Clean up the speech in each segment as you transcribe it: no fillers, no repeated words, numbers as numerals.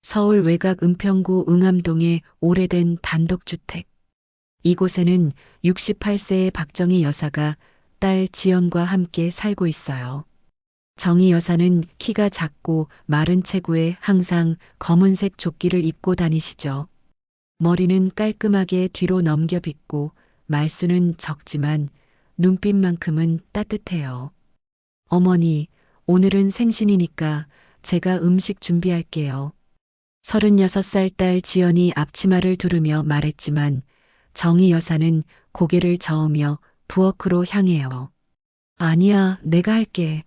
서울 외곽 은평구 응암동의 오래된 단독주택. 이곳에는 68세의 박정희 여사가 딸 지연과 함께 살고 있어요. 정희 여사는 키가 작고 마른 체구에 항상 검은색 조끼를 입고 다니시죠. 머리는 깔끔하게 뒤로 넘겨 빗고 말수는 적지만 눈빛만큼은 따뜻해요. 어머니, 오늘은 생신이니까 제가 음식 준비할게요. 36살 딸 지연이 앞치마를 두르며 말했지만 정희 여사는 고개를 저으며 부엌으로 향해요. 아니야, 내가 할게.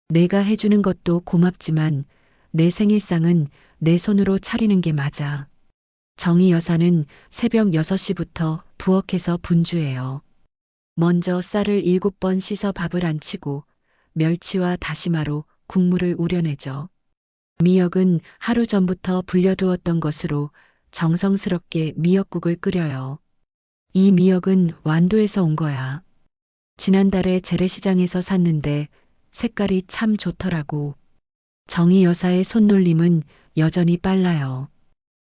내가 해주는 것도 고맙지만 내 생일상은 내 손으로 차리는 게 맞아. 정희 여사는 새벽 6시부터 부엌에서 분주해요. 먼저 쌀을 7번 씻어 밥을 안치고 멸치와 다시마로 국물을 우려내죠. 미역은 하루 전부터 불려두었던 것으로 정성스럽게 미역국을 끓여요. 이 미역은 완도에서 온 거야. 지난달에 재래시장에서 샀는데 색깔이 참 좋더라고. 정희 여사의 손놀림은 여전히 빨라요.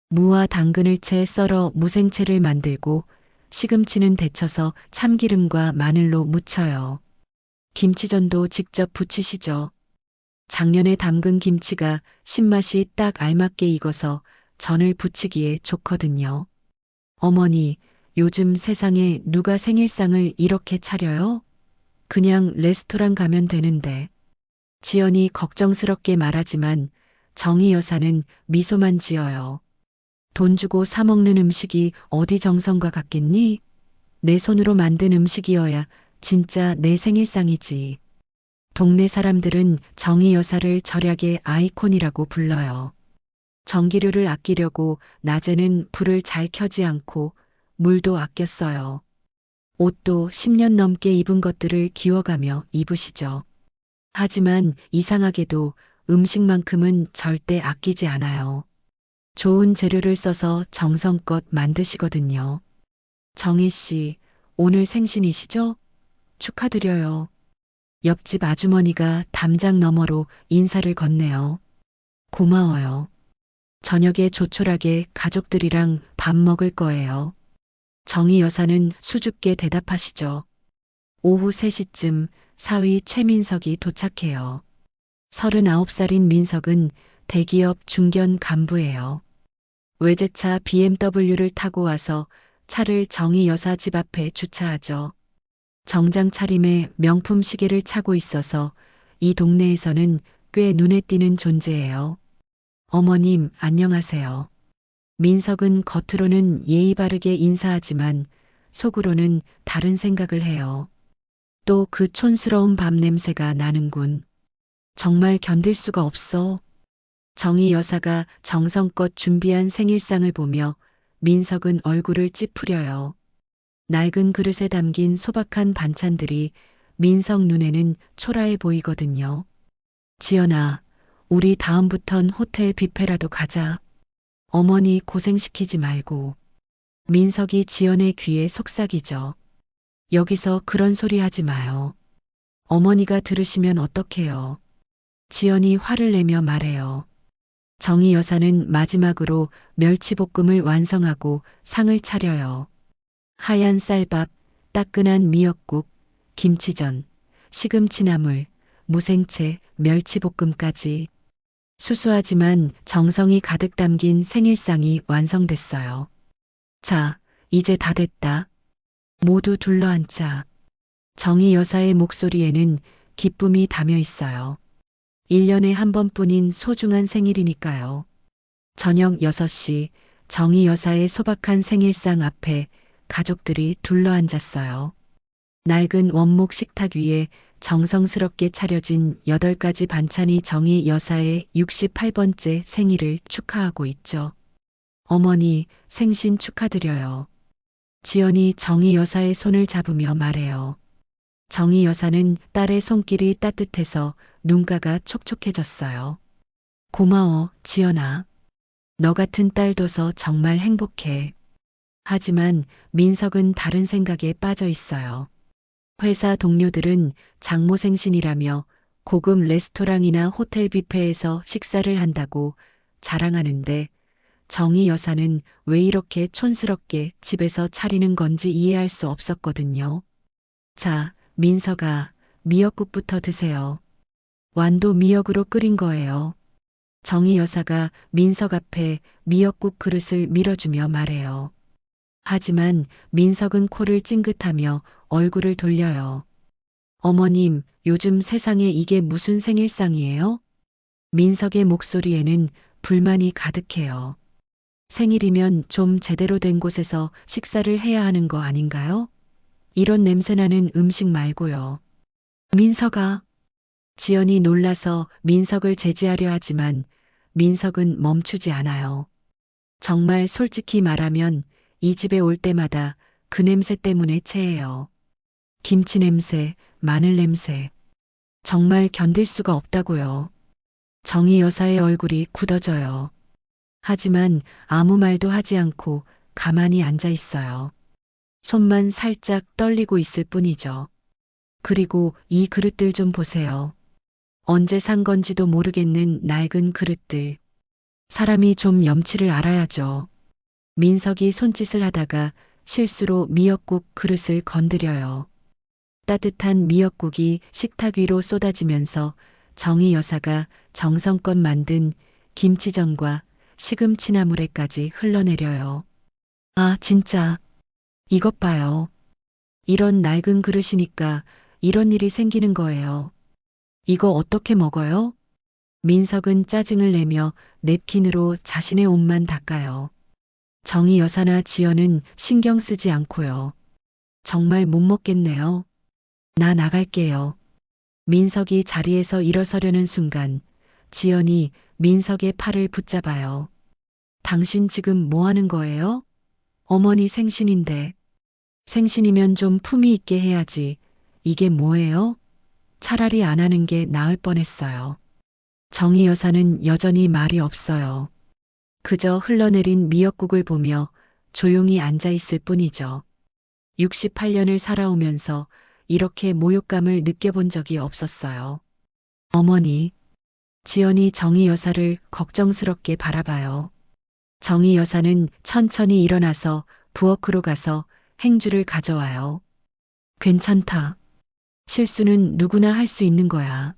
무와 당근을 채 썰어 무생채를 만들고 시금치는 데쳐서 참기름과 마늘로 무쳐요. 김치전도 직접 부치시죠. 작년에 담근 김치가 신맛이 딱 알맞게 익어서 전을 부치기에 좋거든요. 어머니, 요즘 세상에 누가 생일상을 이렇게 차려요? 그냥 레스토랑 가면 되는데. 지연이 걱정스럽게 말하지만 정희 여사는 미소만 지어요. 돈 주고 사 먹는 음식이 어디 정성과 같겠니? 내 손으로 만든 음식이어야 진짜 내 생일상이지. 동네 사람들은 정희 여사를 절약의 아이콘이라고 불러요. 전기료를 아끼려고 낮에는 불을 잘 켜지 않고 물도 아껴 써요. 옷도 10년 넘게 입은 것들을 기워가며 입으시죠. 하지만 이상하게도 음식만큼은 절대 아끼지 않아요. 좋은 재료를 써서 정성껏 만드시거든요. 정희 씨, 오늘 생신이시죠? 축하드려요. 옆집 아주머니가 담장 너머로 인사를 건네요. 고마워요. 저녁에 조촐하게 가족들이랑 밥 먹을 거예요. 정희 여사는 수줍게 대답하시죠. 오후 3시쯤 사위 최민석이 도착해요. 39살인 민석은 대기업 중견 간부예요. 외제차 BMW를 타고 와서 차를 정희 여사 집 앞에 주차하죠. 정장 차림에 명품 시계를 차고 있어서 이 동네에서는 꽤 눈에 띄는 존재예요. 어머님, 안녕하세요. 민석은 겉으로는 예의 바르게 인사하지만 속으로는 다른 생각을 해요. 또 그 촌스러운 밥 냄새가 나는군. 정말 견딜 수가 없어. 정희 여사가 정성껏 준비한 생일상을 보며 민석은 얼굴을 찌푸려요. 낡은 그릇에 담긴 소박한 반찬들이 민석 눈에는 초라해 보이거든요. 지연아, 우리 다음부턴 호텔 뷔페라도 가자. 어머니 고생시키지 말고. 민석이 지연의 귀에 속삭이죠. 여기서 그런 소리 하지 마요. 어머니가 들으시면 어떡해요. 지연이 화를 내며 말해요. 정희 여사는 마지막으로 멸치볶음을 완성하고 상을 차려요. 하얀 쌀밥, 따끈한 미역국, 김치전, 시금치나물, 무생채, 멸치볶음까지. 수수하지만 정성이 가득 담긴 생일상이 완성됐어요. 자, 이제 다 됐다. 모두 둘러앉자. 정희 여사의 목소리에는 기쁨이 담겨 있어요. 1년에 한 번뿐인 소중한 생일이니까요. 저녁 6시 정희 여사의 소박한 생일상 앞에 가족들이 둘러앉았어요. 낡은 원목 식탁 위에 정성스럽게 차려진 8가지 반찬이 정희 여사의 68번째 생일을 축하하고 있죠. 어머니, 생신 축하드려요. 지연이 정희 여사의 손을 잡으며 말해요. 정희 여사는 딸의 손길이 따뜻해서 눈가가 촉촉해졌어요. 고마워, 지연아. 너 같은 딸 둬서 정말 행복해. 하지만 민석은 다른 생각에 빠져 있어요. 회사 동료들은 장모 생신이라며 고급 레스토랑이나 호텔 뷔페에서 식사를 한다고 자랑하는데 정희 여사는 왜 이렇게 촌스럽게 집에서 차리는 건지 이해할 수 없었거든요. 자, 민서가 미역국부터 드세요. 완도 미역으로 끓인 거예요. 정희 여사가 민석 앞에 미역국 그릇을 밀어주며 말해요. 하지만 민석은 코를 찡긋하며 얼굴을 돌려요. 어머님, 요즘 세상에 이게 무슨 생일상이에요? 민석의 목소리에는 불만이 가득해요. 생일이면 좀 제대로 된 곳에서 식사를 해야 하는 거 아닌가요? 이런 냄새나는 음식 말고요. 민석아. 지연이 놀라서 민석을 제지하려 하지만 민석은 멈추지 않아요. 정말 솔직히 말하면 이 집에 올 때마다 그 냄새 때문에 체해요. 김치 냄새, 마늘 냄새. 정말 견딜 수가 없다고요. 정희 여사의 얼굴이 굳어져요. 하지만 아무 말도 하지 않고 가만히 앉아 있어요. 손만 살짝 떨리고 있을 뿐이죠. 그리고 이 그릇들 좀 보세요. 언제 산 건지도 모르겠는 낡은 그릇들. 사람이 좀 염치를 알아야죠. 민석이 손짓을 하다가 실수로 미역국 그릇을 건드려요. 따뜻한 미역국이 식탁 위로 쏟아지면서 정희 여사가 정성껏 만든 김치전과 시금치나물에까지 흘러내려요. 아, 진짜. 이것 봐요. 이런 낡은 그릇이니까 이런 일이 생기는 거예요. 이거 어떻게 먹어요? 민석은 짜증을 내며 냅킨으로 자신의 옷만 닦아요. 정희 여사나 지연은 신경 쓰지 않고요. 정말 못 먹겠네요. 나 나갈게요. 민석이 자리에서 일어서려는 순간 지연이 민석의 팔을 붙잡아요. 당신 지금 뭐 하는 거예요? 어머니 생신인데. 생신이면 좀 품위 있게 해야지. 이게 뭐예요? 차라리 안 하는 게 나을 뻔했어요. 정희 여사는 여전히 말이 없어요. 그저 흘러내린 미역국을 보며 조용히 앉아 있을 뿐이죠. 68년을 살아오면서 이렇게 모욕감을 느껴본 적이 없었어요. 어머니, 지연이 정희 여사를 걱정스럽게 바라봐요. 정희 여사는 천천히 일어나서 부엌으로 가서 행주를 가져와요. 괜찮다. 실수는 누구나 할 수 있는 거야.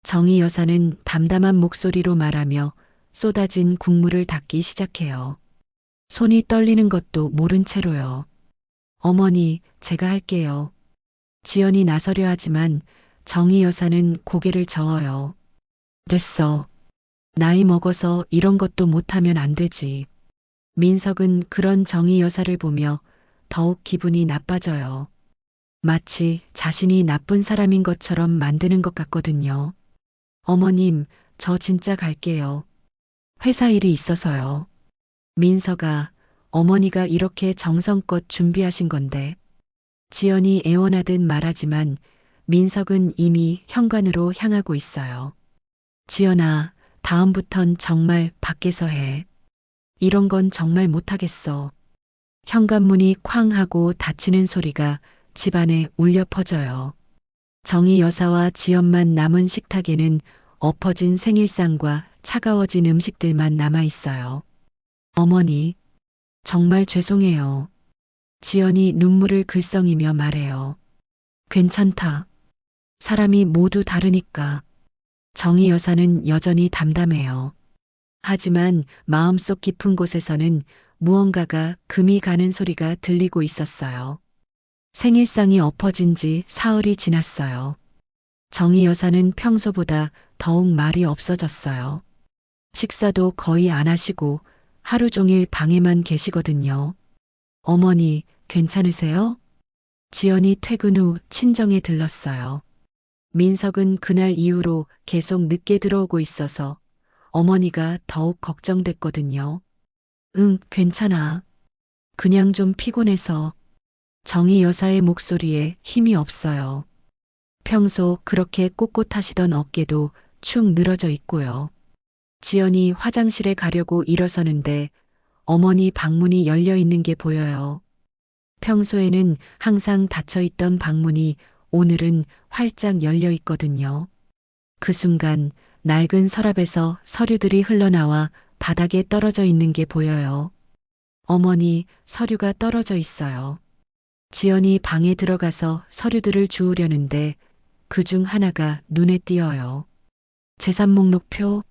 정희 여사는 담담한 목소리로 말하며 쏟아진 국물을 닦기 시작해요. 손이 떨리는 것도 모른 채로요. 어머니, 제가 할게요. 지연이 나서려 하지만 정희 여사는 고개를 저어요. 됐어. 나이 먹어서 이런 것도 못하면 안 되지. 민석은 그런 정희 여사를 보며 더욱 기분이 나빠져요. 마치 자신이 나쁜 사람인 것처럼 만드는 것 같거든요. 어머님, 저 진짜 갈게요. 회사 일이 있어서요. 민서가, 어머니가 이렇게 정성껏 준비하신 건데. 지연이 애원하듯 말하지만 민석은 이미 현관으로 향하고 있어요. 지연아, 다음부턴 정말 밖에서 해. 이런 건 정말 못하겠어. 현관문이 쾅 하고 닫히는 소리가 집안에 울려 퍼져요. 정희 여사와 지연만 남은 식탁에는 엎어진 생일상과 차가워진 음식들만 남아 있어요. 어머니, 정말 죄송해요. 지연이 눈물을 글썽이며 말해요. 괜찮다. 사람이 모두 다르니까. 정희 여사는 여전히 담담해요. 하지만 마음속 깊은 곳에서는 무언가가 금이 가는 소리가 들리고 있었어요. 생일상이 엎어진 지 사흘이 지났어요. 정희 여사는 평소보다 더욱 말이 없어졌어요. 식사도 거의 안 하시고 하루 종일 방에만 계시거든요. 어머니, 괜찮으세요? 지연이 퇴근 후 친정에 들렀어요. 민석은 그날 이후로 계속 늦게 들어오고 있어서 어머니가 더욱 걱정됐거든요. 응, 괜찮아. 그냥 좀 피곤해서. 정희 여사의 목소리에 힘이 없어요. 평소 그렇게 꼿꼿하시던 어깨도 축 늘어져 있고요. 지연이 화장실에 가려고 일어서는데 어머니 방문이 열려 있는 게 보여요. 평소에는 항상 닫혀 있던 방문이 오늘은 활짝 열려 있거든요. 그 순간 낡은 서랍에서 서류들이 흘러나와 바닥에 떨어져 있는 게 보여요. 어머니, 서류가 떨어져 있어요. 지연이 방에 들어가서 서류들을 주우려는데 그중 하나가 눈에 띄어요. 재산 목록표,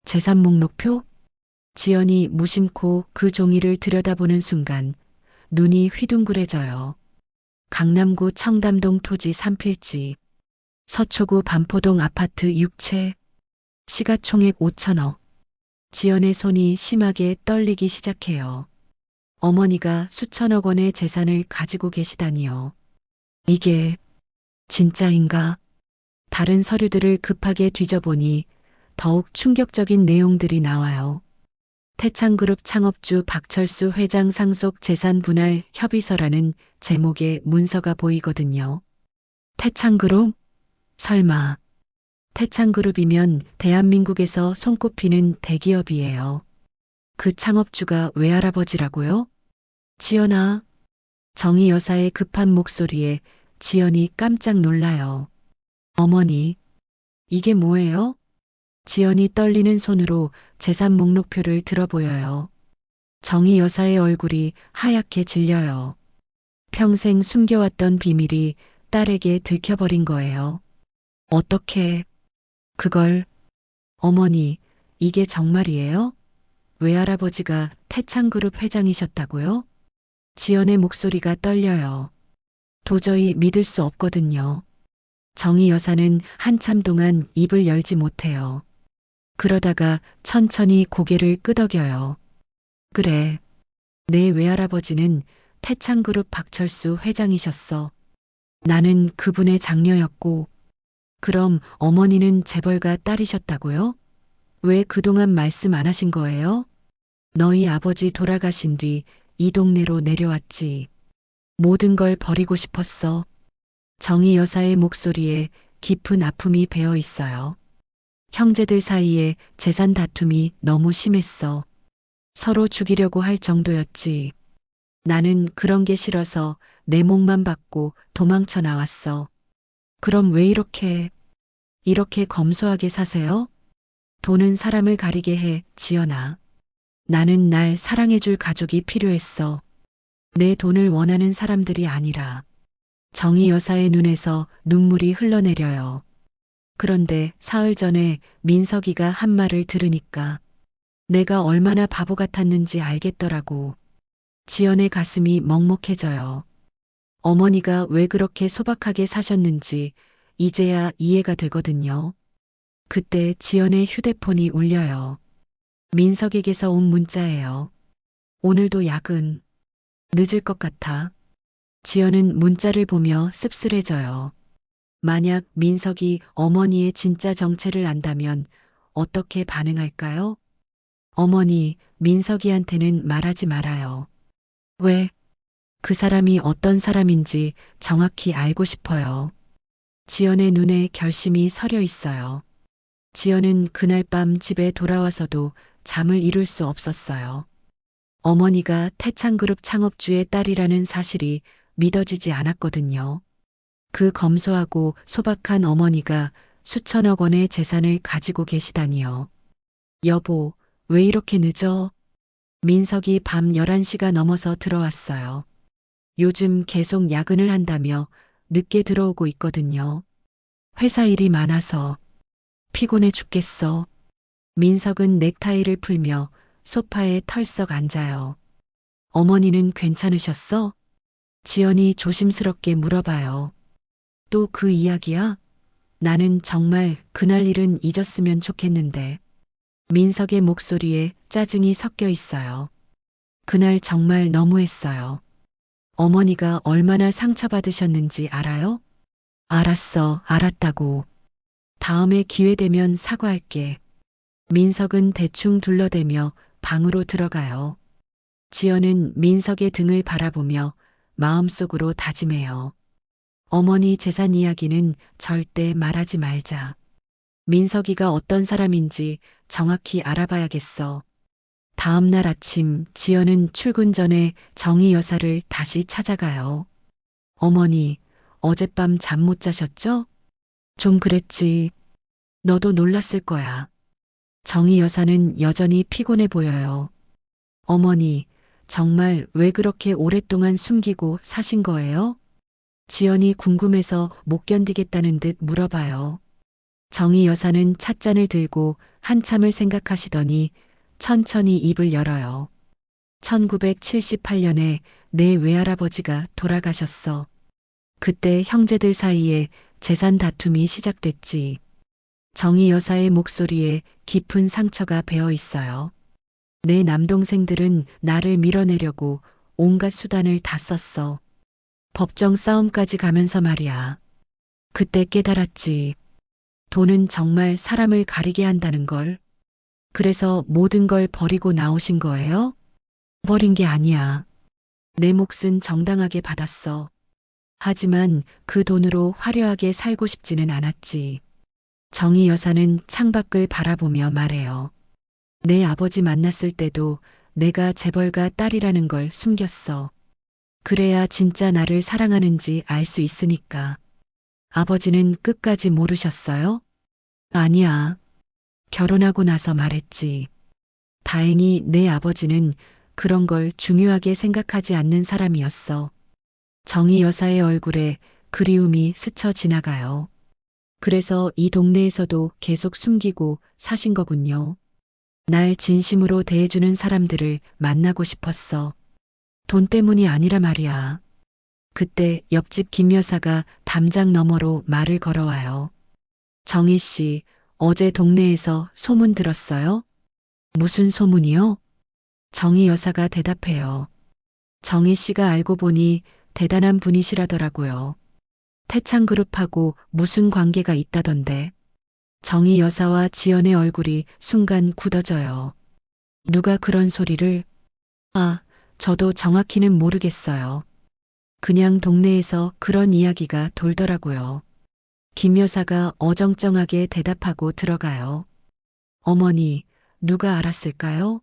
재산 목록표? 지연이 무심코 그 종이를 들여다보는 순간 눈이 휘둥그레져요. 강남구 청담동 토지 3필지, 서초구 반포동 아파트 6채, 시가총액 5천억. 지연의 손이 심하게 떨리기 시작해요. 어머니가 수천억 원의 재산을 가지고 계시다니요. 이게 진짜인가? 다른 서류들을 급하게 뒤져보니 더욱 충격적인 내용들이 나와요. 태창그룹 창업주 박철수 회장 상속 재산 분할 협의서라는 제목의 문서가 보이거든요. 태창그룹? 설마. 태창그룹이면 대한민국에서 손꼽히는 대기업이에요. 그 창업주가 외할아버지라고요? 지연아. 정희 여사의 급한 목소리에 지연이 깜짝 놀라요. 어머니, 이게 뭐예요? 지연이 떨리는 손으로 재산 목록표를 들어보여요. 정희 여사의 얼굴이 하얗게 질려요. 평생 숨겨왔던 비밀이 딸에게 들켜버린 거예요. 어떻게, 그걸, 어머니, 이게 정말이에요? 외할아버지가 태창그룹 회장이셨다고요? 지연의 목소리가 떨려요. 도저히 믿을 수 없거든요. 정희 여사는 한참 동안 입을 열지 못해요. 그러다가 천천히 고개를 끄덕여요. 그래, 내 외할아버지는 태창그룹 박철수 회장이셨어. 나는 그분의 장녀였고, 그럼 어머니는 재벌가 딸이셨다고요? 왜 그동안 말씀 안 하신 거예요? 너희 아버지 돌아가신 뒤 이 동네로 내려왔지. 모든 걸 버리고 싶었어. 정희 여사의 목소리에 깊은 아픔이 배어 있어요. 형제들 사이에 재산 다툼이 너무 심했어. 서로 죽이려고 할 정도였지. 나는 그런 게 싫어서 내 목만 받고 도망쳐 나왔어. 그럼 왜 이렇게 검소하게 사세요? 돈은 사람을 가리게 해, 지연아. 나는 날 사랑해줄 가족이 필요했어. 내 돈을 원하는 사람들이 아니라. 정희 여사의 눈에서 눈물이 흘러내려요. 그런데 사흘 전에 민석이가 한 말을 들으니까 내가 얼마나 바보 같았는지 알겠더라고. 지연의 가슴이 먹먹해져요. 어머니가 왜 그렇게 소박하게 사셨는지 이제야 이해가 되거든요. 그때 지연의 휴대폰이 울려요. 민석에게서 온 문자예요. 오늘도 야근. 늦을 것 같아. 지연은 문자를 보며 씁쓸해져요. 만약 민석이 어머니의 진짜 정체를 안다면 어떻게 반응할까요? 어머니, 민석이한테는 말하지 말아요. 왜? 그 사람이 어떤 사람인지 정확히 알고 싶어요. 지연의 눈에 결심이 서려 있어요. 지연은 그날 밤 집에 돌아와서도 잠을 이룰 수 없었어요. 어머니가 태창그룹 창업주의 딸이라는 사실이 믿어지지 않았거든요. 그 검소하고 소박한 어머니가 수천억 원의 재산을 가지고 계시다니요. 여보, 왜 이렇게 늦어? 민석이 밤 11시가 넘어서 들어왔어요. 요즘 계속 야근을 한다며 늦게 들어오고 있거든요. 회사 일이 많아서 피곤해 죽겠어. 민석은 넥타이를 풀며 소파에 털썩 앉아요. 어머니는 괜찮으셨어? 지연이 조심스럽게 물어봐요. 또 그 이야기야? 나는 정말 그날 일은 잊었으면 좋겠는데. 민석의 목소리에 짜증이 섞여 있어요. 그날 정말 너무했어요. 어머니가 얼마나 상처받으셨는지 알아요? 알았다고. 다음에 기회 되면 사과할게. 민석은 대충 둘러대며 방으로 들어가요. 지연은 민석의 등을 바라보며 마음속으로 다짐해요. 어머니 재산 이야기는 절대 말하지 말자. 민석이가 어떤 사람인지 정확히 알아봐야겠어. 다음 날 아침 지연은 출근 전에 정희 여사를 다시 찾아가요. 어머니, 어젯밤 잠 못 자셨죠? 좀 그랬지. 너도 놀랐을 거야. 정희 여사는 여전히 피곤해 보여요. 어머니, 정말 왜 그렇게 오랫동안 숨기고 사신 거예요? 지연이 궁금해서 못 견디겠다는 듯 물어봐요. 정희 여사는 찻잔을 들고 한참을 생각하시더니 천천히 입을 열어요. 1978년에 내 외할아버지가 돌아가셨어. 그때 형제들 사이에 재산 다툼이 시작됐지. 정희 여사의 목소리에 깊은 상처가 배어 있어요. 내 남동생들은 나를 밀어내려고 온갖 수단을 다 썼어. 법정 싸움까지 가면서 말이야. 그때 깨달았지. 돈은 정말 사람을 가리게 한다는 걸. 그래서 모든 걸 버리고 나오신 거예요? 버린 게 아니야. 내 몫은 정당하게 받았어. 하지만 그 돈으로 화려하게 살고 싶지는 않았지. 정희 여사는 창밖을 바라보며 말해요. 내 아버지 만났을 때도 내가 재벌가 딸이라는 걸 숨겼어. 그래야 진짜 나를 사랑하는지 알 수 있으니까. 아버지는 끝까지 모르셨어요? 아니야. 결혼하고 나서 말했지. 다행히 내 아버지는 그런 걸 중요하게 생각하지 않는 사람이었어. 정희 여사의 얼굴에 그리움이 스쳐 지나가요. 그래서 이 동네에서도 계속 숨기고 사신 거군요. 날 진심으로 대해주는 사람들을 만나고 싶었어. 돈 때문이 아니라 말이야. 그때 옆집 김 여사가 담장 너머로 말을 걸어와요. 정희 씨, 어제 동네에서 소문 들었어요? 무슨 소문이요? 정희 여사가 대답해요. 정희 씨가 알고 보니 대단한 분이시라더라고요. 태창그룹하고 무슨 관계가 있다던데. 정희 여사와 지연의 얼굴이 순간 굳어져요. 누가 그런 소리를? 아, 저도 정확히는 모르겠어요. 그냥 동네에서 그런 이야기가 돌더라고요. 김 여사가 어정쩡하게 대답하고 들어가요. 어머니, 누가 알았을까요?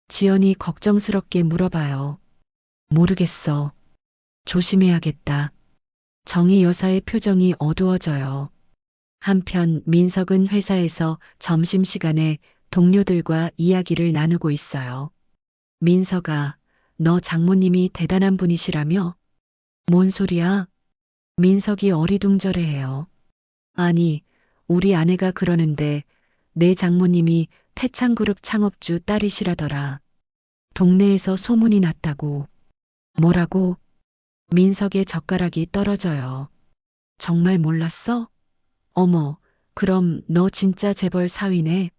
지연이 걱정스럽게 물어봐요. 모르겠어. 조심해야겠다. 정희 여사의 표정이 어두워져요. 한편 민석은 회사에서 점심시간에 동료들과 이야기를 나누고 있어요. 민석아, 너 장모님이 대단한 분이시라며? 뭔 소리야? 민석이 어리둥절해해요. 아니, 우리 아내가 그러는데 내 장모님이 태창그룹 창업주 딸이시라더라. 동네에서 소문이 났다고. 뭐라고? 민석의 젓가락이 떨어져요. 정말 몰랐어? 어머, 그럼 너 진짜 재벌 사위네?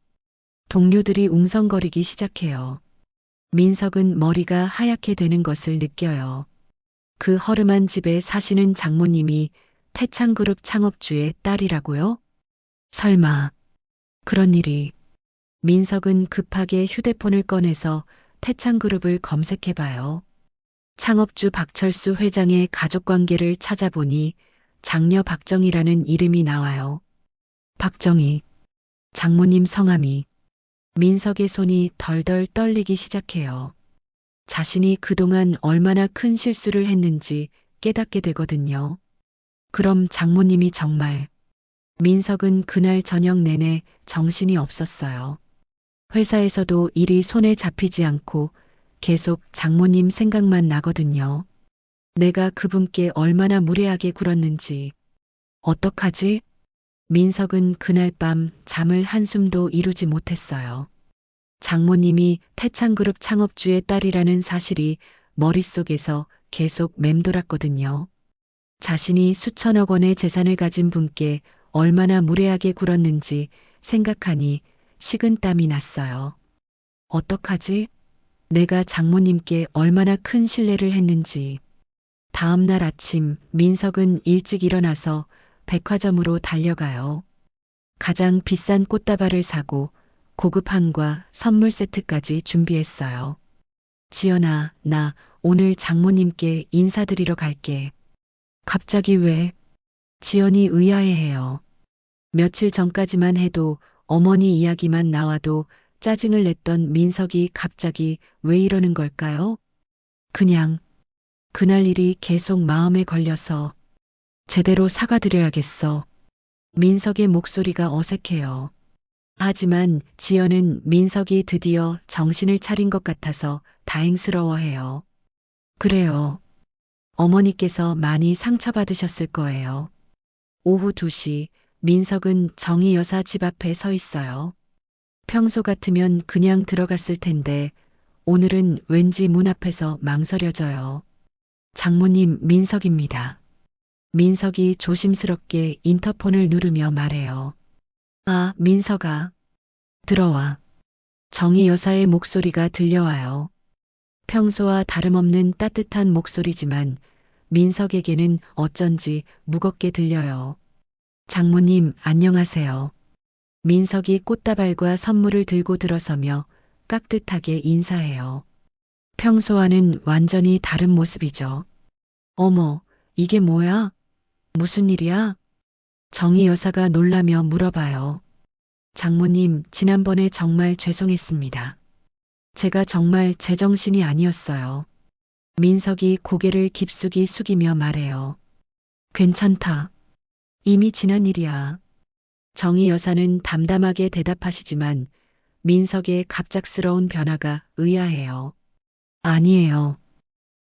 동료들이 웅성거리기 시작해요. 민석은 머리가 하얗게 되는 것을 느껴요. 그 허름한 집에 사시는 장모님이 태창그룹 창업주의 딸이라고요? 설마, 그런 일이. 민석은 급하게 휴대폰을 꺼내서 태창그룹을 검색해봐요. 창업주 박철수 회장의 가족관계를 찾아보니 장녀 박정희라는 이름이 나와요. 박정희, 장모님 성함이. 민석의 손이 덜덜 떨리기 시작해요. 자신이 그동안 얼마나 큰 실수를 했는지 깨닫게 되거든요. 그럼 장모님이 정말. 민석은 그날 저녁 내내 정신이 없었어요. 회사에서도 일이 손에 잡히지 않고 계속 장모님 생각만 나거든요. 내가 그분께 얼마나 무례하게 굴었는지. 어떡하지? 민석은 그날 밤 잠을 한숨도 이루지 못했어요. 장모님이 태창그룹 창업주의 딸이라는 사실이 머릿속에서 계속 맴돌았거든요. 자신이 수천억 원의 재산을 가진 분께 얼마나 무례하게 굴었는지 생각하니 식은땀이 났어요. 어떡하지? 내가 장모님께 얼마나 큰 신뢰를 했는지. 다음 날 아침 민석은 일찍 일어나서 백화점으로 달려가요. 가장 비싼 꽃다발을 사고 고급 한과 선물 세트까지 준비했어요. 지연아, 나 오늘 장모님께 인사드리러 갈게. 갑자기 왜? 지연이 의아해해요. 며칠 전까지만 해도 어머니 이야기만 나와도 짜증을 냈던 민석이 갑자기 왜 이러는 걸까요? 그냥 그날 일이 계속 마음에 걸려서 제대로 사과드려야겠어. 민석의 목소리가 어색해요. 하지만 지연은 민석이 드디어 정신을 차린 것 같아서 다행스러워해요. 그래요. 어머니께서 많이 상처받으셨을 거예요. 오후 2시 민석은 정희 여사 집 앞에 서 있어요. 평소 같으면 그냥 들어갔을 텐데 오늘은 왠지 문 앞에서 망설여져요. 장모님 민석입니다. 민석이 조심스럽게 인터폰을 누르며 말해요. 아, 민석아. 들어와. 정희 여사의 목소리가 들려와요. 평소와 다름없는 따뜻한 목소리지만 민석에게는 어쩐지 무겁게 들려요. 장모님, 안녕하세요. 민석이 꽃다발과 선물을 들고 들어서며 깍듯하게 인사해요. 평소와는 완전히 다른 모습이죠. 어머, 이게 뭐야? 무슨 일이야? 정희 여사가 놀라며 물어봐요. 장모님, 지난번에 정말 죄송했습니다. 제가 정말 제정신이 아니었어요. 민석이 고개를 깊숙이 숙이며 말해요. 괜찮다. 이미 지난 일이야. 정희 여사는 담담하게 대답하시지만 민석의 갑작스러운 변화가 의아해요. 아니에요.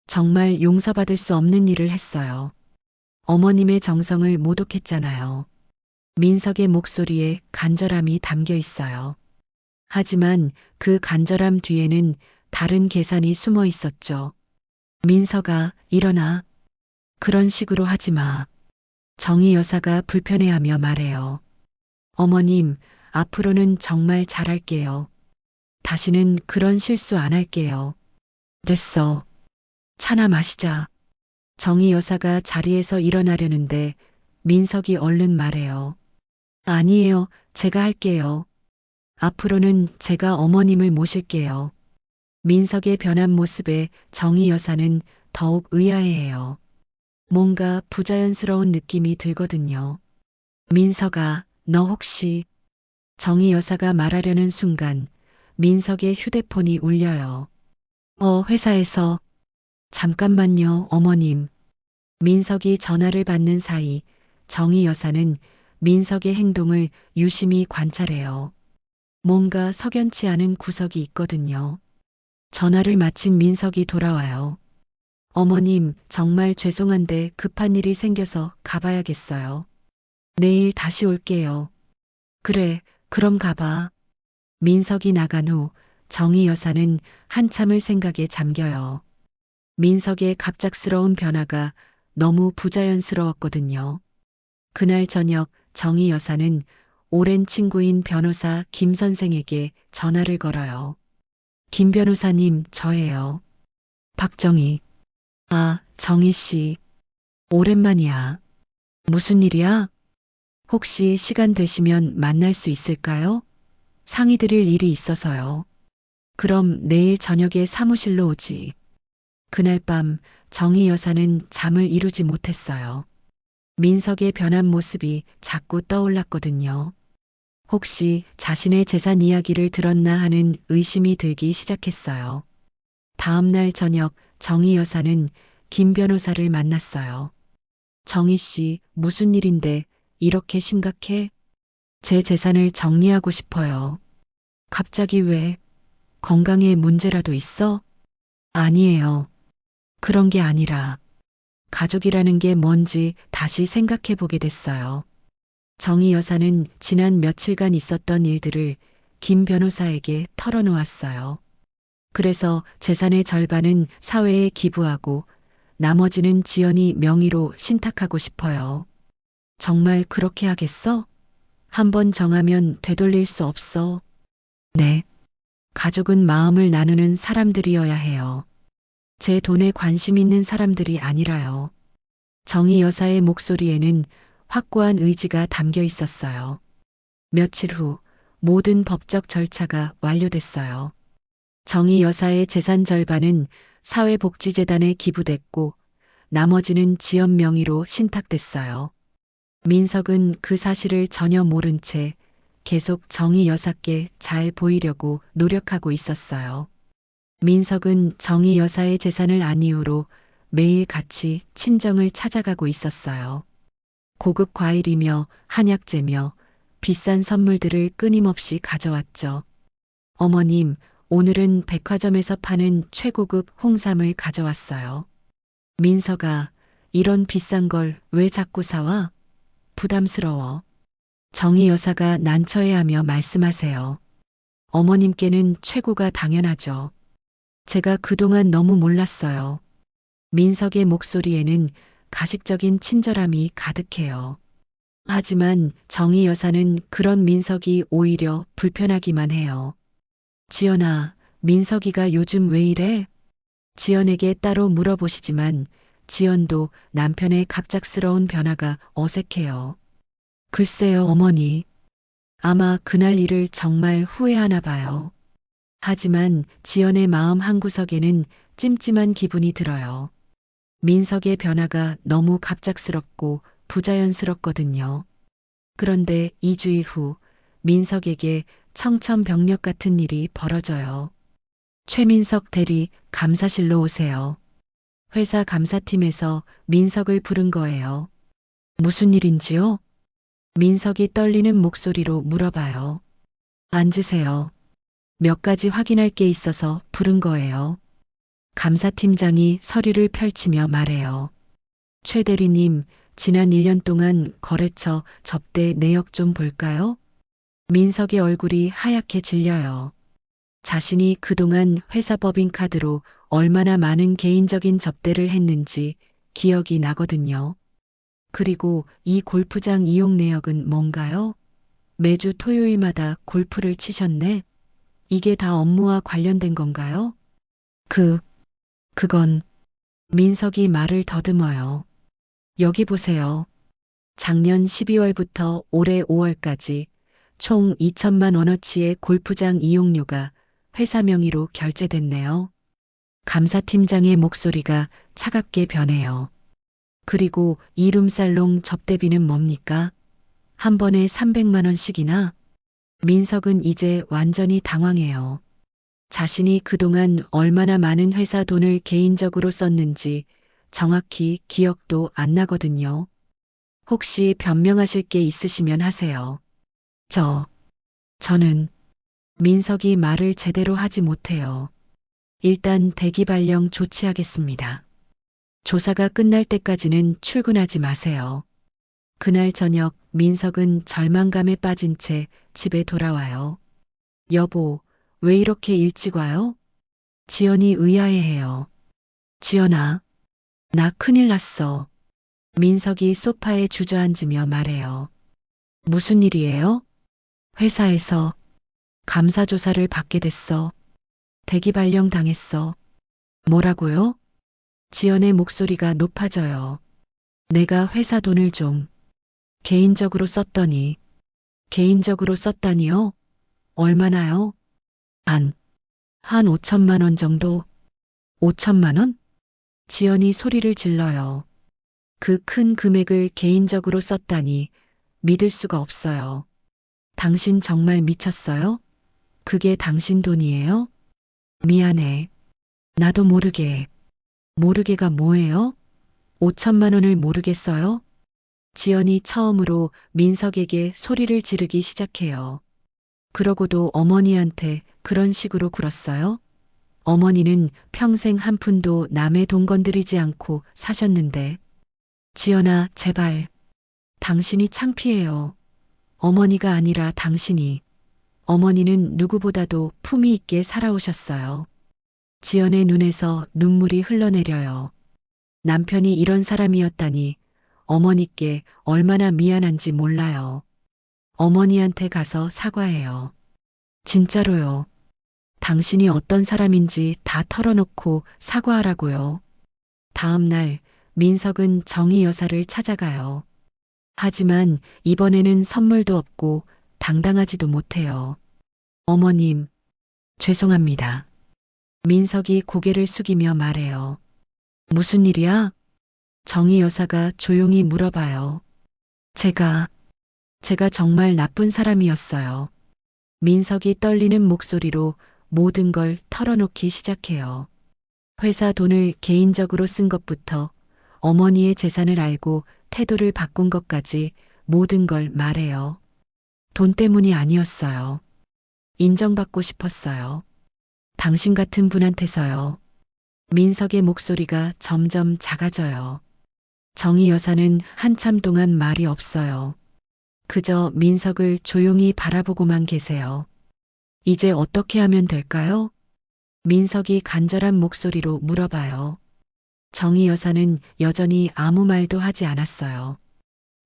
정말 용서받을 수 없는 일을 했어요. 어머님의 정성을 모독했잖아요. 민석의 목소리에 간절함이 담겨 있어요. 하지만 그 간절함 뒤에는 다른 계산이 숨어 있었죠. 민석아, 일어나. 그런 식으로 하지 마. 정희 여사가 불편해하며 말해요. 어머님, 앞으로는 정말 잘할게요. 다시는 그런 실수 안 할게요. 됐어. 차나 마시자. 정희 여사가 자리에서 일어나려는데 민석이 얼른 말해요. 아니에요. 제가 할게요. 앞으로는 제가 어머님을 모실게요. 민석의 변한 모습에 정희 여사는 더욱 의아해해요. 뭔가 부자연스러운 느낌이 들거든요. 민석아, 너 혹시... 정희 여사가 말하려는 순간 민석의 휴대폰이 울려요. 회사에서... 잠깐만요, 어머님. 민석이 전화를 받는 사이 정희 여사는 민석의 행동을 유심히 관찰해요. 뭔가 석연치 않은 구석이 있거든요. 전화를 마친 민석이 돌아와요. 어머님, 정말 죄송한데 급한 일이 생겨서 가봐야겠어요. 내일 다시 올게요. 그래, 그럼 가봐. 민석이 나간 후 정희 여사는 한참을 생각에 잠겨요. 민석의 갑작스러운 변화가 너무 부자연스러웠거든요. 그날 저녁 정희 여사는 오랜 친구인 변호사 김 선생에게 전화를 걸어요. 김 변호사님, 저예요. 박정희. 아, 정희 씨. 오랜만이야. 무슨 일이야? 혹시 시간 되시면 만날 수 있을까요? 상의드릴 일이 있어서요. 그럼 내일 저녁에 사무실로 오지. 그날 밤 정희 여사는 잠을 이루지 못했어요. 민석의 변한 모습이 자꾸 떠올랐거든요. 혹시 자신의 재산 이야기를 들었나 하는 의심이 들기 시작했어요. 다음 날 저녁 정희 여사는 김 변호사를 만났어요. 정희 씨, 무슨 일인데 이렇게 심각해? 제 재산을 정리하고 싶어요. 갑자기 왜? 건강에 문제라도 있어? 아니에요. 그런 게 아니라 가족이라는 게 뭔지 다시 생각해 보게 됐어요. 정희 여사는 지난 며칠간 있었던 일들을 김 변호사에게 털어놓았어요. 그래서 재산의 절반은 사회에 기부하고 나머지는 지연이 명의로 신탁하고 싶어요. 정말 그렇게 하겠어? 한번 정하면 되돌릴 수 없어. 네. 가족은 마음을 나누는 사람들이어야 해요. 제 돈에 관심 있는 사람들이 아니라요. 정희 여사의 목소리에는 확고한 의지가 담겨 있었어요. 며칠 후 모든 법적 절차가 완료됐어요. 정희 여사의 재산 절반은 사회복지재단에 기부됐고 나머지는 지연 명의로 신탁됐어요. 민석은 그 사실을 전혀 모른 채 계속 정희 여사께 잘 보이려고 노력하고 있었어요. 민석은 정희 여사의 재산을 안 이후로 매일 같이 친정을 찾아가고 있었어요. 고급 과일이며 한약재며 비싼 선물들을 끊임없이 가져왔죠. 어머님, 오늘은 백화점에서 파는 최고급 홍삼을 가져왔어요. 민서가 이런 비싼 걸 왜 자꾸 사와? 부담스러워. 정희 여사가 난처해하며 말씀하세요. 어머님께는 최고가 당연하죠. 제가 그동안 너무 몰랐어요. 민석의 목소리에는 가식적인 친절함이 가득해요. 하지만 정희 여사는 그런 민석이 오히려 불편하기만 해요. 지연아, 민석이가 요즘 왜 이래? 지연에게 따로 물어보시지만 지연도 남편의 갑작스러운 변화가 어색해요. 글쎄요, 어머니. 아마 그날 일을 정말 후회하나 봐요. 하지만 지연의 마음 한구석에는 찜찜한 기분이 들어요. 민석의 변화가 너무 갑작스럽고 부자연스럽거든요. 그런데 2주일 후 민석에게 청천벽력 같은 일이 벌어져요. 최민석 대리 감사실로 오세요. 회사 감사팀에서 민석을 부른 거예요. 무슨 일인지요? 민석이 떨리는 목소리로 물어봐요. 앉으세요. 몇 가지 확인할 게 있어서 부른 거예요. 감사팀장이 서류를 펼치며 말해요. 최 대리님, 지난 1년 동안 거래처 접대 내역 좀 볼까요? 민석의 얼굴이 하얗게 질려요. 자신이 그동안 회사 법인카드로 얼마나 많은 개인적인 접대를 했는지 기억이 나거든요. 그리고 이 골프장 이용 내역은 뭔가요? 매주 토요일마다 골프를 치셨네? 이게 다 업무와 관련된 건가요? 그건 민석이 말을 더듬어요. 여기 보세요. 작년 12월부터 올해 5월까지 총 2천만 원어치의 골프장 이용료가 회사 명의로 결제됐네요. 감사팀장의 목소리가 차갑게 변해요. 그리고 이룸살롱 접대비는 뭡니까? 한 번에 300만 원씩이나? 민석은 이제 완전히 당황해요. 자신이 그동안 얼마나 많은 회사 돈을 개인적으로 썼는지 정확히 기억도 안 나거든요. 혹시 변명하실 게 있으시면 하세요. 저는 민석이 말을 제대로 하지 못해요. 일단 대기 발령 조치하겠습니다. 조사가 끝날 때까지는 출근하지 마세요. 그날 저녁 민석은 절망감에 빠진 채 집에 돌아와요. 여보, 왜 이렇게 일찍 와요? 지연이 의아해해요. 지연아, 나 큰일 났어. 민석이 소파에 주저앉으며 말해요. 무슨 일이에요? 회사에서 감사조사를 받게 됐어. 대기 발령 당했어. 뭐라고요? 지연의 목소리가 높아져요. 내가 회사 돈을 좀 개인적으로 썼더니. 개인적으로 썼다니요? 얼마나요? 한 5천만 원 정도? 5천만 원? 지연이 소리를 질러요. 그 큰 금액을 개인적으로 썼다니 믿을 수가 없어요. 당신 정말 미쳤어요? 그게 당신 돈이에요? 미안해. 나도 모르게. 모르게가 뭐예요? 5천만 원을 모르겠어요? 지연이 처음으로 민석에게 소리를 지르기 시작해요. 그러고도 어머니한테 그런 식으로 굴었어요? 어머니는 평생 한 푼도 남의 돈 건드리지 않고 사셨는데. 지연아, 제발. 당신이 창피해요. 어머니가 아니라 당신이. 어머니는 누구보다도 품위 있게 살아오셨어요. 지연의 눈에서 눈물이 흘러내려요. 남편이 이런 사람이었다니 어머니께 얼마나 미안한지 몰라요. 어머니한테 가서 사과해요. 진짜로요. 당신이 어떤 사람인지 다 털어놓고 사과하라고요. 다음 날 민석은 정희 여사를 찾아가요. 하지만 이번에는 선물도 없고 당당하지도 못해요. 어머님, 죄송합니다. 민석이 고개를 숙이며 말해요. 무슨 일이야? 정희 여사가 조용히 물어봐요. 제가 정말 나쁜 사람이었어요. 민석이 떨리는 목소리로 모든 걸 털어놓기 시작해요. 회사 돈을 개인적으로 쓴 것부터 어머니의 재산을 알고 태도를 바꾼 것까지 모든 걸 말해요. 돈 때문이 아니었어요. 인정받고 싶었어요. 당신 같은 분한테서요. 민석의 목소리가 점점 작아져요. 정희 여사는 한참 동안 말이 없어요. 그저 민석을 조용히 바라보고만 계세요. 이제 어떻게 하면 될까요? 민석이 간절한 목소리로 물어봐요. 정희 여사는 여전히 아무 말도 하지 않았어요.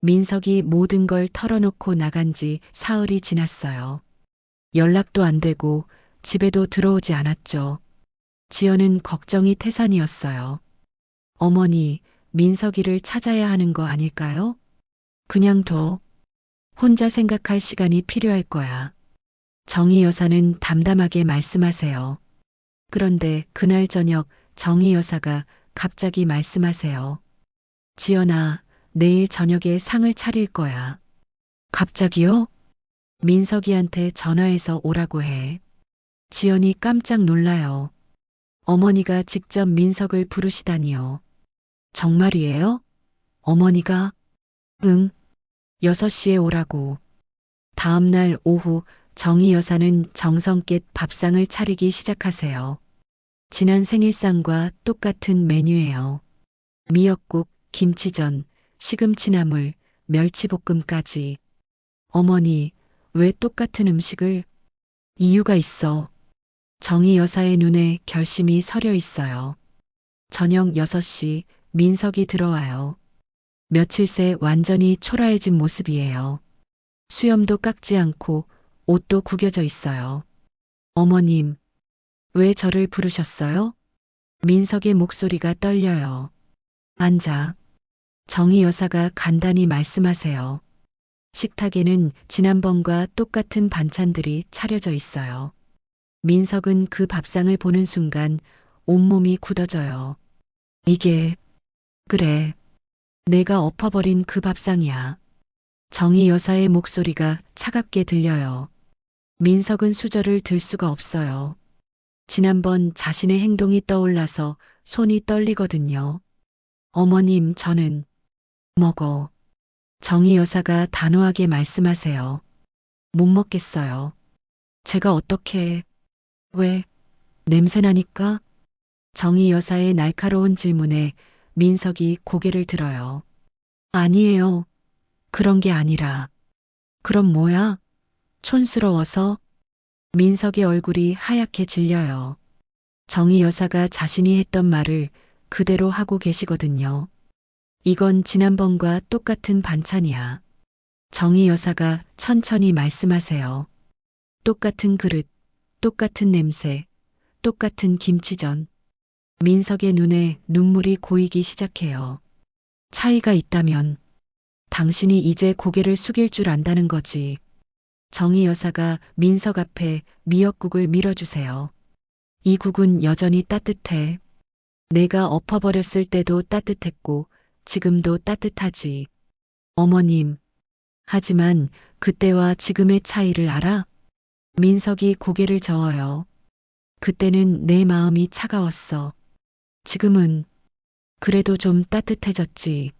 민석이 모든 걸 털어놓고 나간 지 사흘이 지났어요. 연락도 안 되고 집에도 들어오지 않았죠. 지연은 걱정이 태산이었어요. 어머니, 민석이를 찾아야 하는 거 아닐까요? 그냥 둬. 혼자 생각할 시간이 필요할 거야. 정희 여사는 담담하게 말씀하세요. 그런데 그날 저녁 정희 여사가 갑자기 말씀하세요. 지연아, 내일 저녁에 상을 차릴 거야. 갑자기요? 민석이한테 전화해서 오라고 해. 지연이 깜짝 놀라요. 어머니가 직접 민석을 부르시다니요. 정말이에요? 어머니가? 응. 6시에 오라고. 다음 날 오후 정희 여사는 정성껏 밥상을 차리기 시작하세요. 지난 생일상과 똑같은 메뉴예요. 미역국, 김치전, 시금치나물, 멸치볶음까지. 어머니, 왜 똑같은 음식을? 이유가 있어. 정희 여사의 눈에 결심이 서려 있어요. 저녁 6시 민석이 들어와요. 며칠 새 완전히 초라해진 모습이에요. 수염도 깎지 않고 옷도 구겨져 있어요. 어머님, 왜 저를 부르셨어요? 민석의 목소리가 떨려요. 앉아. 정희 여사가 간단히 말씀하세요. 식탁에는 지난번과 똑같은 반찬들이 차려져 있어요. 민석은 그 밥상을 보는 순간 온몸이 굳어져요. 이게, 그래. 내가 엎어버린 그 밥상이야. 정희 여사의 목소리가 차갑게 들려요. 민석은 수저를 들 수가 없어요. 지난번 자신의 행동이 떠올라서 손이 떨리거든요. 어머님, 저는 먹어. 정희 여사가 단호하게 말씀하세요. 못 먹겠어요. 제가 어떻게, 왜, 냄새나니까? 정희 여사의 날카로운 질문에 민석이 고개를 들어요. 아니에요. 그런 게 아니라. 그럼 뭐야? 촌스러워서? 민석의 얼굴이 하얗게 질려요. 정희 여사가 자신이 했던 말을 그대로 하고 계시거든요. 이건 지난번과 똑같은 반찬이야. 정희 여사가 천천히 말씀하세요. 똑같은 그릇, 똑같은 냄새, 똑같은 김치전. 민석의 눈에 눈물이 고이기 시작해요. 차이가 있다면 당신이 이제 고개를 숙일 줄 안다는 거지. 정희 여사가 민석 앞에 미역국을 밀어주세요. 이 국은 여전히 따뜻해. 내가 엎어버렸을 때도 따뜻했고 지금도 따뜻하지. 어머님. 하지만 그때와 지금의 차이를 알아? 민석이 고개를 저어요. 그때는 내 마음이 차가웠어. 지금은 그래도 좀 따뜻해졌지.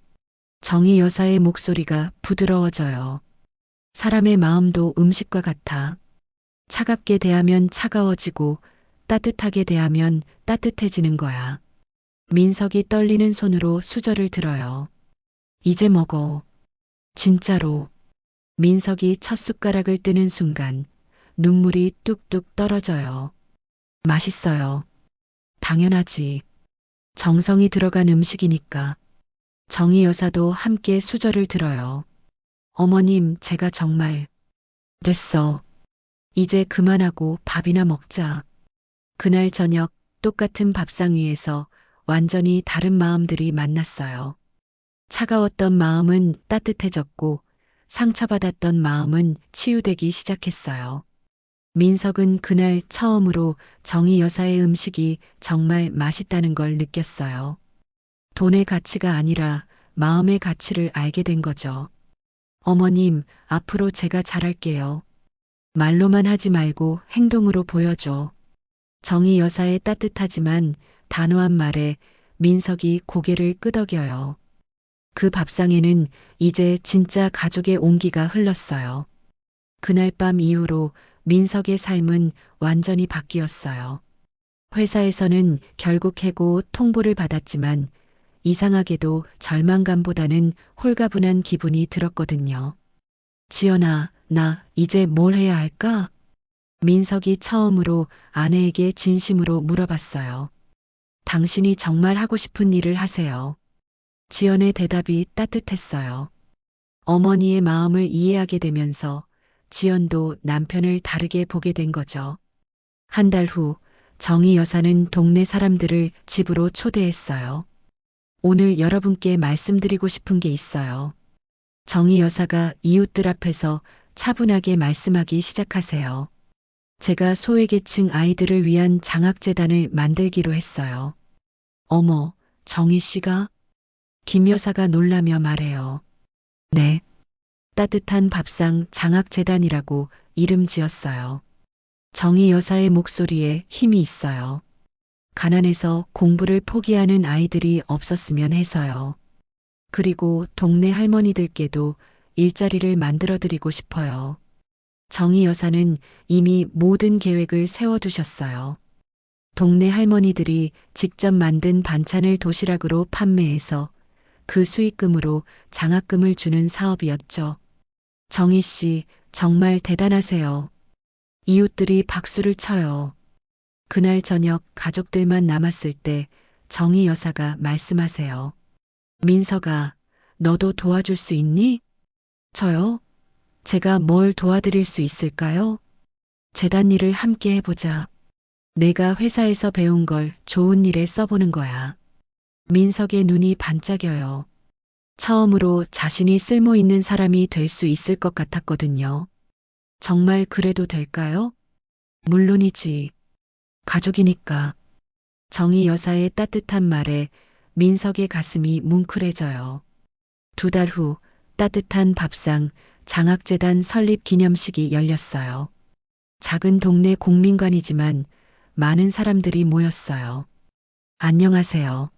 정희 여사의 목소리가 부드러워져요. 사람의 마음도 음식과 같아. 차갑게 대하면 차가워지고 따뜻하게 대하면 따뜻해지는 거야. 민석이 떨리는 손으로 수저를 들어요. 이제 먹어. 진짜로. 민석이 첫 숟가락을 뜨는 순간 눈물이 뚝뚝 떨어져요. 맛있어요. 당연하지. 정성이 들어간 음식이니까. 정희 여사도 함께 수저를 들어요. 어머님, 제가 정말. 됐어. 이제 그만하고 밥이나 먹자. 그날 저녁 똑같은 밥상 위에서 완전히 다른 마음들이 만났어요. 차가웠던 마음은 따뜻해졌고 상처받았던 마음은 치유되기 시작했어요. 민석은 그날 처음으로 정희 여사의 음식이 정말 맛있다는 걸 느꼈어요. 돈의 가치가 아니라 마음의 가치를 알게 된 거죠. 어머님, 앞으로 제가 잘할게요. 말로만 하지 말고 행동으로 보여줘. 정희 여사의 따뜻하지만 단호한 말에 민석이 고개를 끄덕여요. 그 밥상에는 이제 진짜 가족의 온기가 흘렀어요. 그날 밤 이후로 민석의 삶은 완전히 바뀌었어요. 회사에서는 결국 해고 통보를 받았지만 이상하게도 절망감보다는 홀가분한 기분이 들었거든요. 지연아, 나 이제 뭘 해야 할까? 민석이 처음으로 아내에게 진심으로 물어봤어요. 당신이 정말 하고 싶은 일을 하세요. 지연의 대답이 따뜻했어요. 어머니의 마음을 이해하게 되면서 지연도 남편을 다르게 보게 된 거죠. 한 달 후 정희 여사는 동네 사람들을 집으로 초대했어요. 오늘 여러분께 말씀드리고 싶은 게 있어요. 정희 여사가 이웃들 앞에서 차분하게 말씀하기 시작하세요. 제가 소외계층 아이들을 위한 장학재단을 만들기로 했어요. 어머, 정희 씨가? 김 여사가 놀라며 말해요. 네. 따뜻한 밥상 장학재단이라고 이름 지었어요. 정희 여사의 목소리에 힘이 있어요. 가난해서 공부를 포기하는 아이들이 없었으면 해서요. 그리고 동네 할머니들께도 일자리를 만들어 드리고 싶어요. 정희 여사는 이미 모든 계획을 세워두셨어요. 동네 할머니들이 직접 만든 반찬을 도시락으로 판매해서 그 수익금으로 장학금을 주는 사업이었죠. 정희 씨, 정말 대단하세요. 이웃들이 박수를 쳐요. 그날 저녁 가족들만 남았을 때 정희 여사가 말씀하세요. 민석아, 너도 도와줄 수 있니? 저요? 제가 뭘 도와드릴 수 있을까요? 재단 일을 함께 해보자. 내가 회사에서 배운 걸 좋은 일에 써보는 거야. 민석의 눈이 반짝여요. 처음으로 자신이 쓸모 있는 사람이 될 수 있을 것 같았거든요. 정말 그래도 될까요? 물론이지. 가족이니까. 정희 여사의 따뜻한 말에 민석의 가슴이 뭉클해져요. 2달 후 따뜻한 밥상 장학재단 설립 기념식이 열렸어요. 작은 동네 공민관이지만 많은 사람들이 모였어요. 안녕하세요.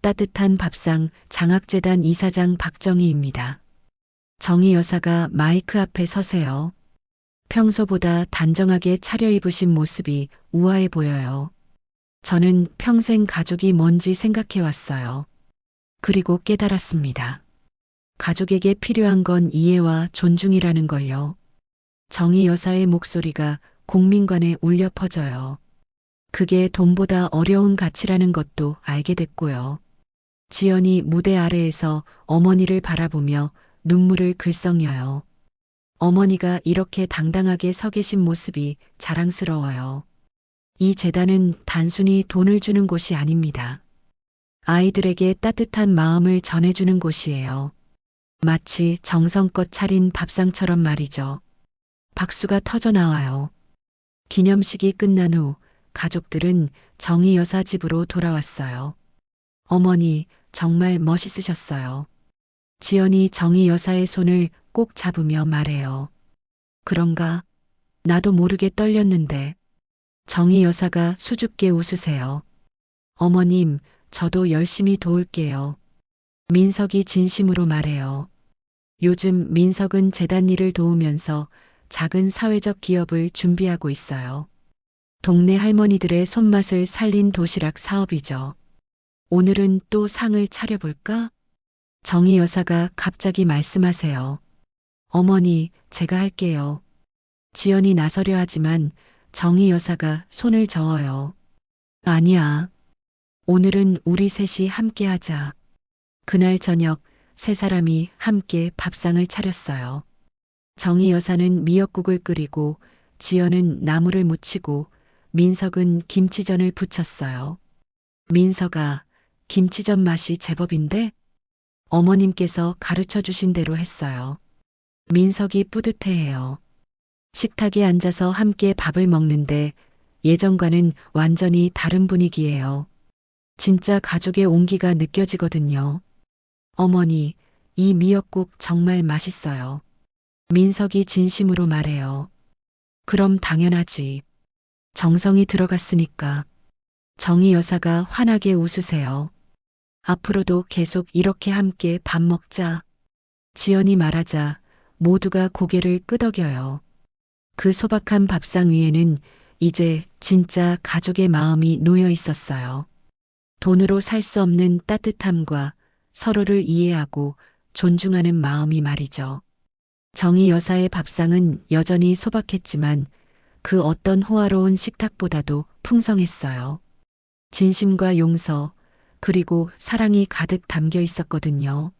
따뜻한 밥상 장학재단 이사장 박정희입니다. 정희 여사가 마이크 앞에 서세요. 평소보다 단정하게 차려입으신 모습이 우아해 보여요. 저는 평생 가족이 뭔지 생각해 왔어요. 그리고 깨달았습니다. 가족에게 필요한 건 이해와 존중이라는 걸요. 정희 여사의 목소리가 공민관에 울려 퍼져요. 그게 돈보다 어려운 가치라는 것도 알게 됐고요. 지연이 무대 아래에서 어머니를 바라보며 눈물을 글썽여요. 어머니가 이렇게 당당하게 서 계신 모습이 자랑스러워요. 이 재단은 단순히 돈을 주는 곳이 아닙니다. 아이들에게 따뜻한 마음을 전해주는 곳이에요. 마치 정성껏 차린 밥상처럼 말이죠. 박수가 터져 나와요. 기념식이 끝난 후 가족들은 정희 여사 집으로 돌아왔어요. 어머니, 정말 멋있으셨어요. 지연이 정희 여사의 손을 꼭 잡으며 말해요. 그런가? 나도 모르게 떨렸는데. 정희 여사가 수줍게 웃으세요. 어머님, 저도 열심히 도울게요. 민석이 진심으로 말해요. 요즘 민석은 재단 일을 도우면서 작은 사회적 기업을 준비하고 있어요. 동네 할머니들의 손맛을 살린 도시락 사업이죠. 오늘은 또 상을 차려볼까? 정희 여사가 갑자기 말씀하세요. 어머니, 제가 할게요. 지연이 나서려 하지만 정희 여사가 손을 저어요. 아니야. 오늘은 우리 셋이 함께 하자. 그날 저녁 세 사람이 함께 밥상을 차렸어요. 정희 여사는 미역국을 끓이고 지연은 나물을 무치고 민석은 김치전을 부쳤어요. 민석아, 김치전 맛이 제법인데? 어머님께서 가르쳐 주신 대로 했어요. 민석이 뿌듯해해요. 식탁에 앉아서 함께 밥을 먹는데 예전과는 완전히 다른 분위기예요. 진짜 가족의 온기가 느껴지거든요. 어머니, 이 미역국 정말 맛있어요. 민석이 진심으로 말해요. 그럼 당연하지. 정성이 들어갔으니까. 정희 여사가 환하게 웃으세요. 앞으로도 계속 이렇게 함께 밥 먹자. 지연이 말하자 모두가 고개를 끄덕여요. 그 소박한 밥상 위에는 이제 진짜 가족의 마음이 놓여 있었어요. 돈으로 살 수 없는 따뜻함과 서로를 이해하고 존중하는 마음이 말이죠. 정희 여사의 밥상은 여전히 소박했지만 그 어떤 호화로운 식탁보다도 풍성했어요. 진심과 용서, 그리고 사랑이 가득 담겨 있었거든요.